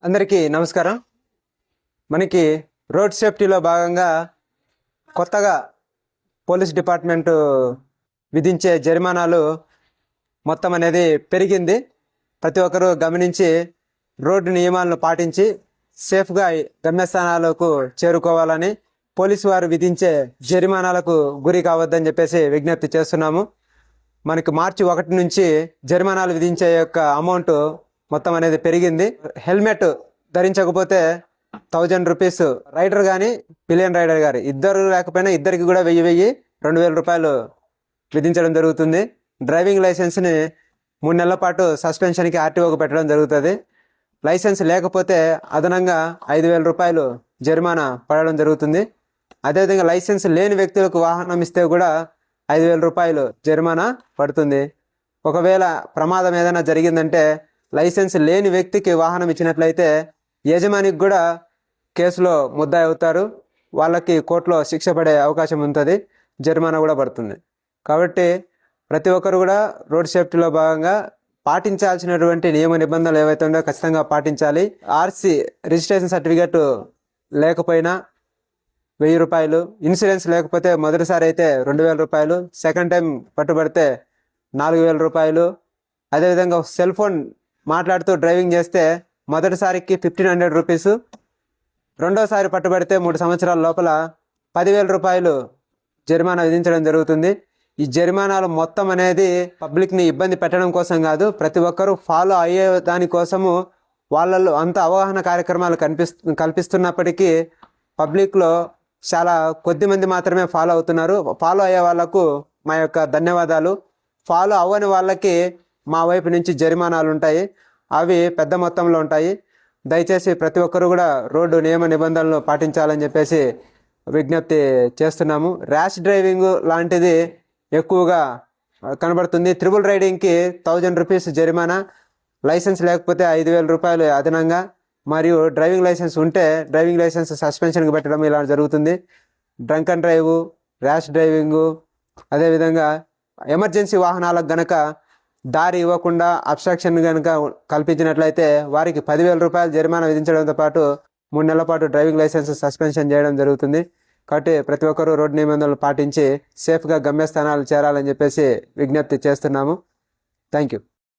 అందరికీ నమస్కారం. మనకి రోడ్ సేఫ్టీలో భాగంగా కొత్తగా పోలీస్ డిపార్ట్మెంటు విధించే జరిమానాలు మొత్తం అనేది పెరిగింది. ప్రతి ఒక్కరూ గమనించి రోడ్డు నియమాలను పాటించి సేఫ్గా గమ్యస్థానాలకు చేరుకోవాలని, పోలీసు వారు విధించే జరిమానాలకు గురి కావద్దని చెప్పేసి విజ్ఞప్తి చేస్తున్నాము. మనకి మార్చి 1 నుంచి జరిమానాలు విధించే యొక్క అమౌంట్ మొత్తం అనేది పెరిగింది. హెల్మెట్ ధరించకపోతే 1000 రూపీస్, రైడర్ కానీ పిలియన్ రైడర్ గారి ఇద్దరు లేకపోయినా ఇద్దరికి కూడా 2000 రూపాయలు విధించడం జరుగుతుంది. డ్రైవింగ్ లైసెన్స్ని 3 నెలల పాటు సస్పెన్షన్కి ఆర్టీఓకి పెట్టడం జరుగుతుంది. లైసెన్స్ లేకపోతే అదనంగా 5000 రూపాయలు జరిమానా పడడం జరుగుతుంది. అదేవిధంగా లైసెన్స్ లేని వ్యక్తులకు వాహనం ఇస్తే కూడా 5000 రూపాయలు జరిమానా పడుతుంది. ఒకవేళ ప్రమాదం ఏదైనా జరిగిందంటే లైసెన్స్ లేని వ్యక్తికి వాహనం ఇచ్చినట్లయితే యజమానికి కూడా కేసులో ముద్దాయి అవుతారు. వాళ్ళకి కోర్టులో శిక్ష పడే అవకాశం ఉంటుంది, జరిమానా కూడా పడుతుంది. కాబట్టి ప్రతి ఒక్కరు కూడా రోడ్ సేఫ్టీలో భాగంగా పాటించాల్సినటువంటి నియమ నిబంధనలు ఏవైతే ఉన్నాయో ఖచ్చితంగా పాటించాలి. ఆర్సీ రిజిస్ట్రేషన్ సర్టిఫికేట్ లేకపోయినా 1000 రూపాయలు, ఇన్సూరెన్స్ లేకపోతే మొదటిసారి అయితే 2000 రూపాయలు, సెకండ్ టైం పట్టుబడితే 4000 రూపాయలు. అదేవిధంగా సెల్ ఫోన్ మాట్లాడుతూ డ్రైవింగ్ చేస్తే మొదటిసారికి 1500 రూపీసు, రెండోసారి పట్టుబడితే 3 సంవత్సరాల లోపల 10,000 రూపాయలు జరిమానా విధించడం జరుగుతుంది. ఈ జరిమానాలు మొత్తం అనేది పబ్లిక్ని ఇబ్బంది పెట్టడం కోసం కాదు, ప్రతి ఒక్కరూ ఫాలో అయ్యే దానికోసము వాళ్ళలో అంత అవగాహన కార్యక్రమాలు కల్పిస్తున్నప్పటికీ పబ్లిక్లో చాలా కొద్ది మంది మాత్రమే ఫాలో అవుతున్నారు. ఫాలో అయ్యే వాళ్లకు మా యొక్క ధన్యవాదాలు. ఫాలో అవ్వని వాళ్ళకి మా వైపు నుంచి జరిమానాలు ఉంటాయి, అవి పెద్ద మొత్తంలో ఉంటాయి. దయచేసి ప్రతి ఒక్కరు కూడా రోడ్డు నియమ నిబంధనలు పాటించాలని చెప్పేసి విజ్ఞప్తి చేస్తున్నాము. ర్యాష్ డ్రైవింగ్ లాంటిది ఎక్కువగా కనబడుతుంది. త్రిబుల్ రైడింగ్కి 1000 రూపీస్ జరిమానా, లైసెన్స్ లేకపోతే 5000 రూపాయలు అదనంగా, మరియు డ్రైవింగ్ లైసెన్స్ ఉంటే డ్రైవింగ్ లైసెన్స్ సస్పెన్షన్కి పెట్టడం ఇలా జరుగుతుంది. Drunk and drive, rash driving, అదేవిధంగా ఎమర్జెన్సీ వాహనాలకు గనక దారి ఇవ్వకుండా అబ్స్ట్రాక్షన్ కనుక కల్పించినట్లయితే వారికి 10,000 రూపాయలు జరిమానా విధించడంతో పాటు 3 నెలల పాటు డ్రైవింగ్ లైసెన్స్ సస్పెన్షన్ చేయడం జరుగుతుంది. కాబట్టి ప్రతి ఒక్కరూ రోడ్డు నిబంధనలు పాటించి సేఫ్గా గమ్యస్థానాలు చేరాలని చెప్పేసి విజ్ఞప్తి చేస్తున్నాము. Thank you.